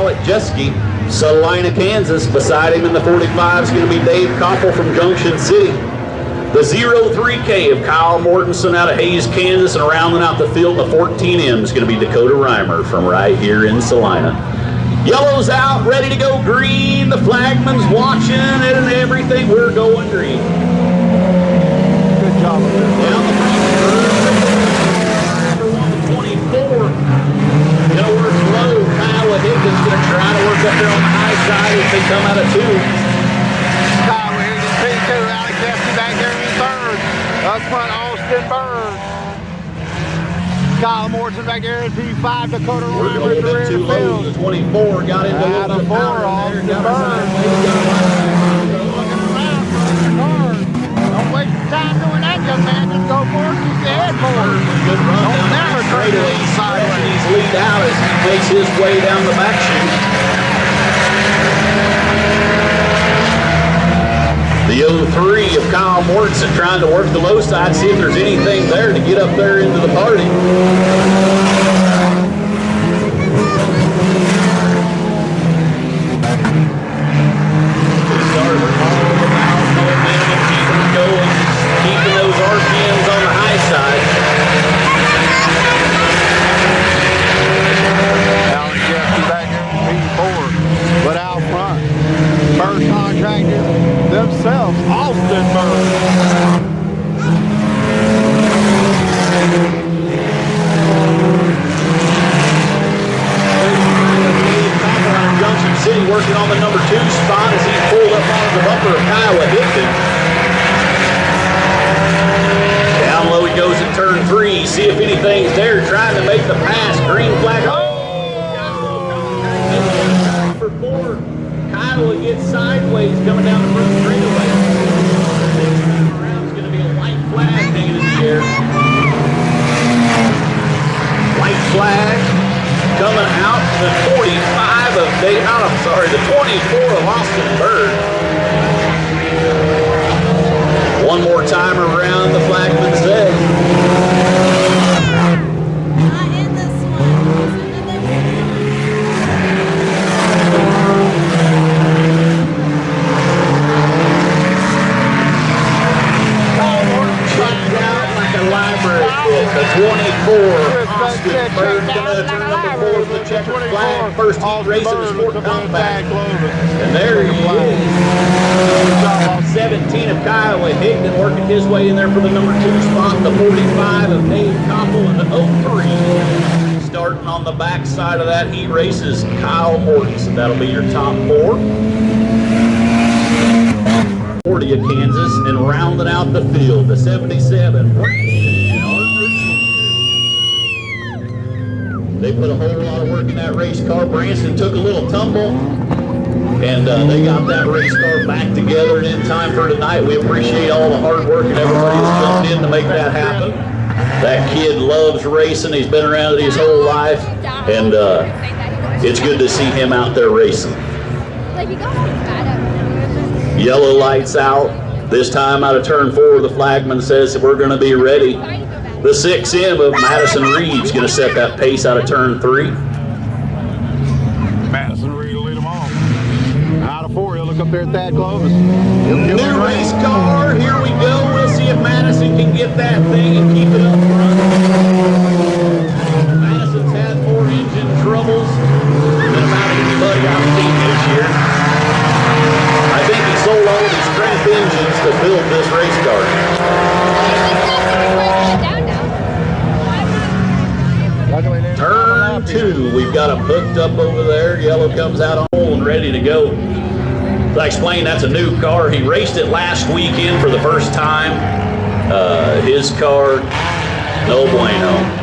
Alec Jeske, Salina, Kansas. Beside him in the 45 is going to be Dave Koppel from Junction City. The 03K of Kyle Mortensen out of Hayes, Kansas, and rounding out the field, the 14M is going to be Dakota Reimer from right here in Salina. Yellow's out, ready to go green. The flagman's watching it and everything. We're going green. Good job. Down the front, 24. Gonna work low. Kyle Higgins gonna try to work up there on the high side as they come out of 2. Kyle Higgins, P2, Alec Jeske back there in third. Up front, Austin Bird. Kyle Mortensen back there in P5, Dakota We're Reimer a little bit too low. The 24 got into a out little of bit 4, of Austin there. Bird. Looking around for the card. Don't waste your time doing that, young man. Just go forward, keep your head forward. Good run Don't down never the turn your straightaway. head sideways. He's lead out as he makes his way down the back chute. The 03 of Kyle Mortensen trying to work the low side, see if there's anything there to get up there into the party. Keeping those RPMs on the high side. Alec Jeske back there in P4, but out front, Bird Contractor themselves, Austin Bird. Junction City working on the number 2 spot as he pulled up onto the bumper of Kyle Higgins. Down low he goes at turn 3. See if anything's there. Trying to make the pass. Green flag. For 4. Kyle gets sideways coming down the front straightaway. Around is going to be a white flag hanging in the air. White flag coming out the 45 of the 24 of Austin Bird. One more time around the flagman's head. Not in this one. Checked out like a library book. The 24 Austin Bird coming to turn number 4 for the checkered flag. First heat race in the sport compact. And there he is. 17 of Kyle Higdon working his way in there for the number 2 spot. The 45 of Dave Koppel and the 03. Starting on the back side of that heat race is Kyle Mortensen. That'll be your top 4. 40 of Kansas, and rounding out the field, the 77. They put a whole lot of work in that race car. Branson took a little tumble, and they got that race car back together and in time for tonight. We appreciate all the hard work and everybody that's jumped in to make that happen. That kid loves racing. He's been around it his whole life, and it's good to see him out there racing. Yellow lights out. This time out of turn 4, the flagman says that we're going to be ready. The 6M of Madison Reed's going to set that pace out of turn 3. Madison Reed will lead them off. Out of 4, he'll look up there at Thad Clovis. New race car, here we go. We'll see if Madison can get that thing and keep it up front. Madison's had more engine troubles than about anybody I've seen this year. I think he sold all of his scrap engines to build this race car. Turn 2, we've got him hooked up over there. Yellow comes out on hole and ready to go. As I explained, that's a new car. He raced it last weekend for the first time. His car, no bueno.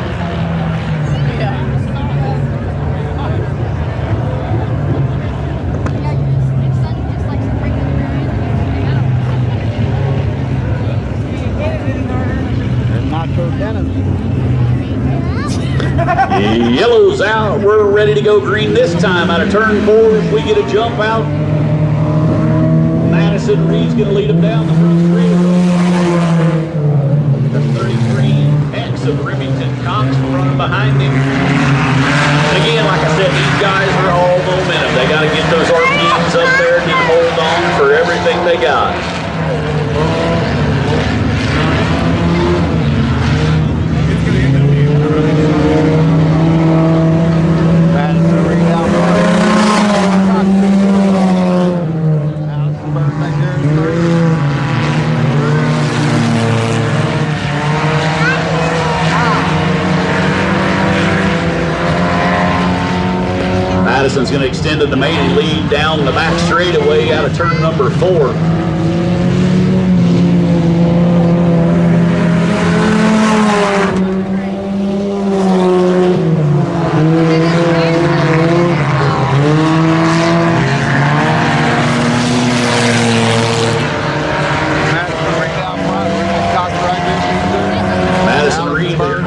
Yellow's out. We're ready to go green this time out of turn 4. If we get a jump out, Madison Reed's going to lead him down the front straight. The 33 X of Remington Cox running behind him. And again, like I said, these guys are all momentum. Madison's going to extend the maiden lead down the back straightaway out of turn number 4.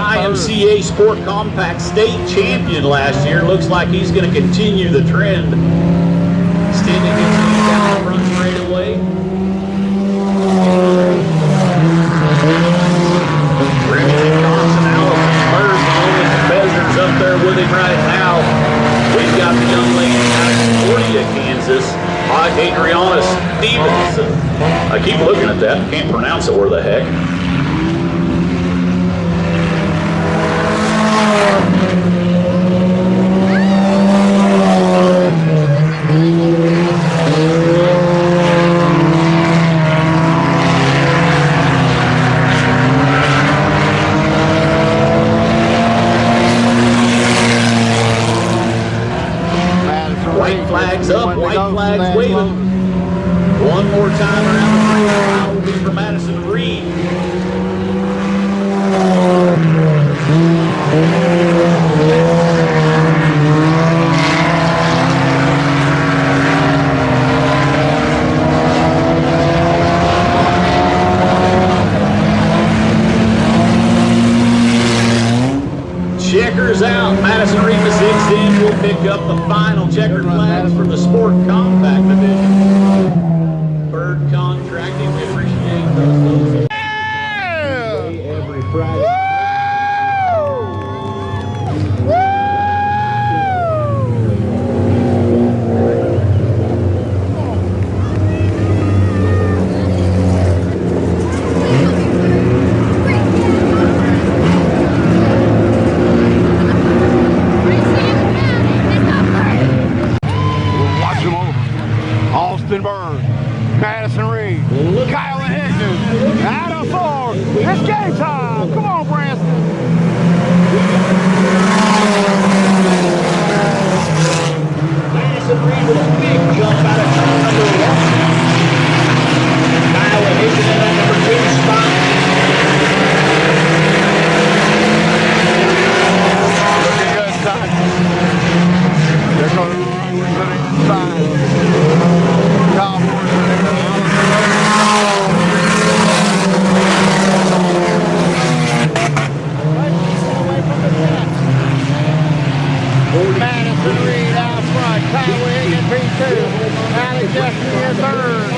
IMCA Sport Compact State Champion last year. Looks like he's going to continue the trend. Extending his lead down the front straightaway. Remington Thompson, Allison Bird, the only competitors up there with him right now. We've got the young lady out of Concordia, Kansas, Adriana Stevenson. I keep looking at that. Can't pronounce it. Where the heck? White flags up, white flags waving. One more time around the track. Will be for Madison Reed. Checkers out. Madison Reed, the 6th in, will pick up the final checkered flags for the Sport Compact Division. Bird Contracting, we appreciate those. Every Friday. Madison Reed, Kyle Higgins, out of 4. It's game time. Come on, Branson. Madison Reed with a big jump out of turn number 1. Kyle Higgins in that number 2 spot. Looking good, son. They're going to run to the inside. Madison Reed out front, Kyle Higgins P2, Alex Jeffrey in 3rd.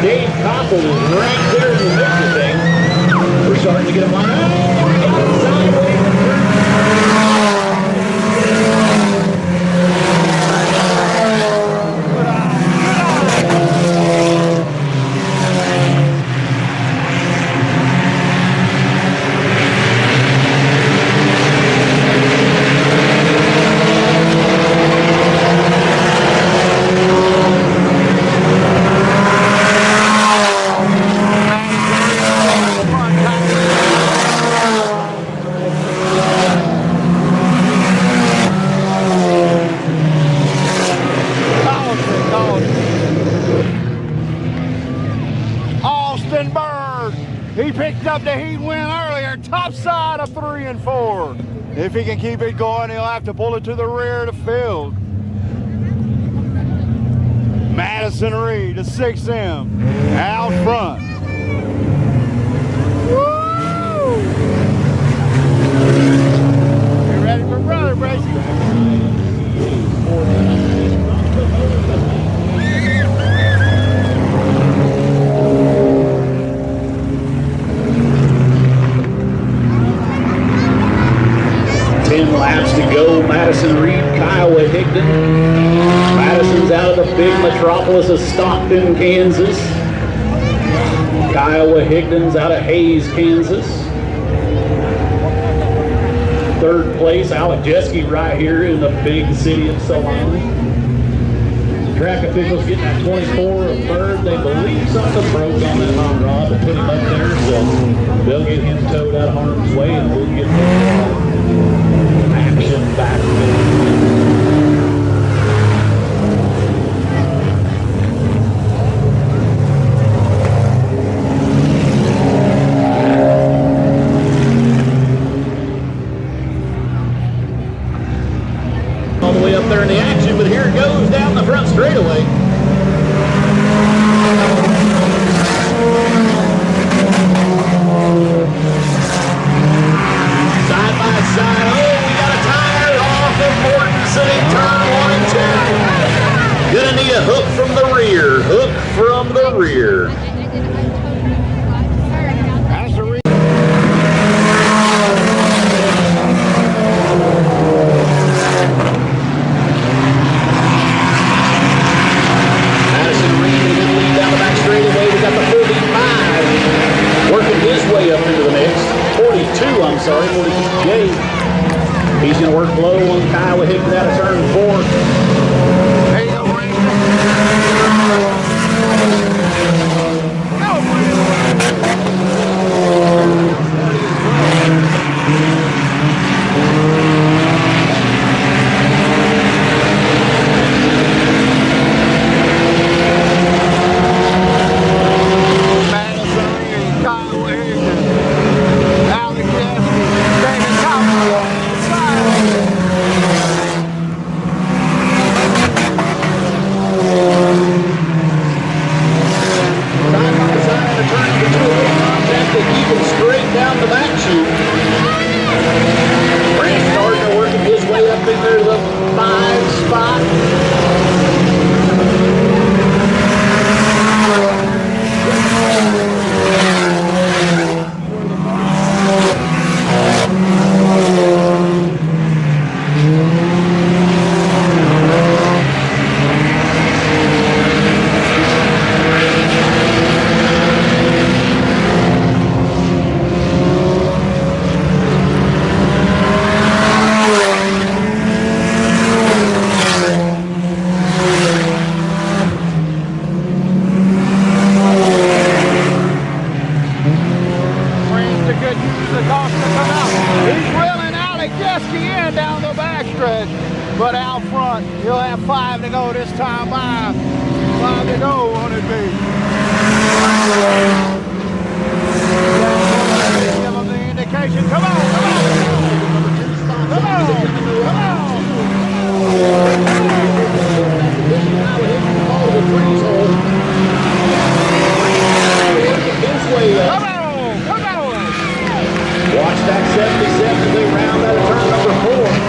Dave Koppel is right there in the mix of things. We're starting to get a line. Oh, we got it sideways. He picked up the heat win earlier, top side of 3 and 4. If he can keep it going, he'll have to pull it to the rear of the field. Madison Reed, the 6M, out front. Woo! You ready for brother, Bracy? 10 laps to go. Madison Reed, Kyle Higdon. Madison's out of the big metropolis of Stockton, Kansas. Kyle Higdon's out of Hayes, Kansas. 3rd place, Alec Jeske right here in the big city of Salina. Track officials getting that 24 of 3rd. They believe something broke on that hot rod to put him up there, so they'll get him towed out of harm's way and we'll get action back. the way up there in the action, but here it goes down the front straightaway. Side by side. Oh, we got a tire off of Mortensen, turn 1 and 2. Gonna need a hook from the rear. Hook from the rear. Sorry, 42J. He's going to work low on Kyle Hickman out of turn 4. There you go, but out front, you'll have 5 to go this time by. 5 to go, won't it be? Give them the indication. Come on, come on, come on, come on. Come on, come on. Watch that 77 as they round out of turn number 4.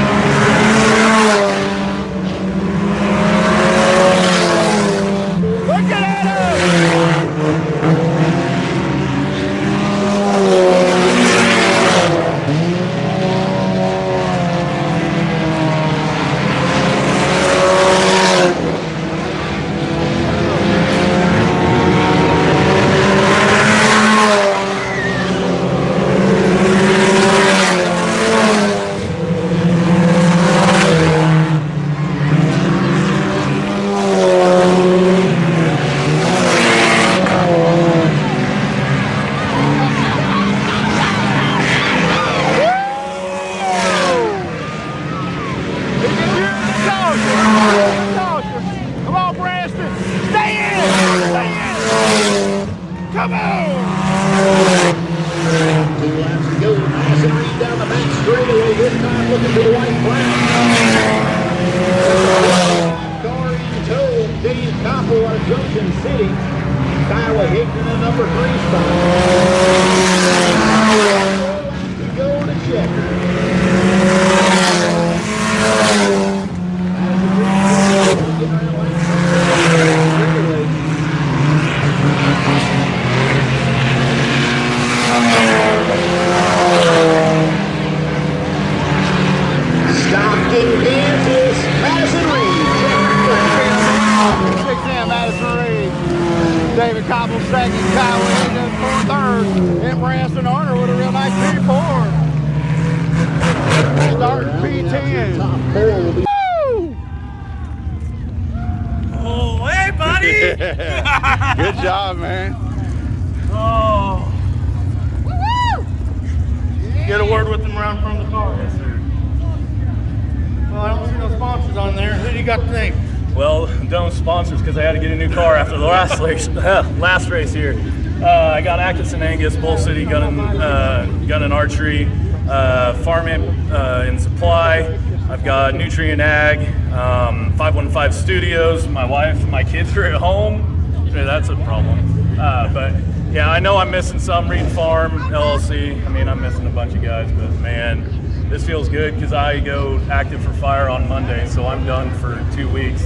Good job, man. Oh. Get a word with them around from the car. Yes, sir. Well, I don't see no sponsors on there. Who do you got to thank? Well, I'm done with sponsors because I had to get a new car after the last race here. I got Atkinson Angus, Bull City gun and archery, Farm Amp in supply, I've got Nutrient Ag, 515 Studios. My wife and my kids are at home. Yeah, that's a problem. But yeah, I know I'm missing some. Reed Farm, LLC. I mean, I'm missing a bunch of guys, but man, this feels good because I go active for fire on Monday, so I'm done for 2 weeks.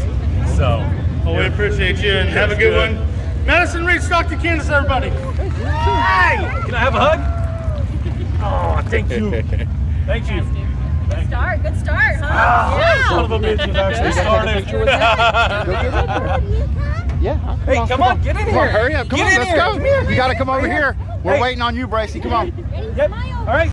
So, well, we appreciate you and have a good one. Madison Reed, Stockton, Kansas, everybody. Hey, can I have a hug? Oh, thank you. Thank you. Good start, huh? Yeah. Son of a bitch has actually started. Yeah. Hey, come on, get in here. Hurry up. Come on, let's go. You got to come over here. We're waiting on you, Bracy. Come on. Yep. All right.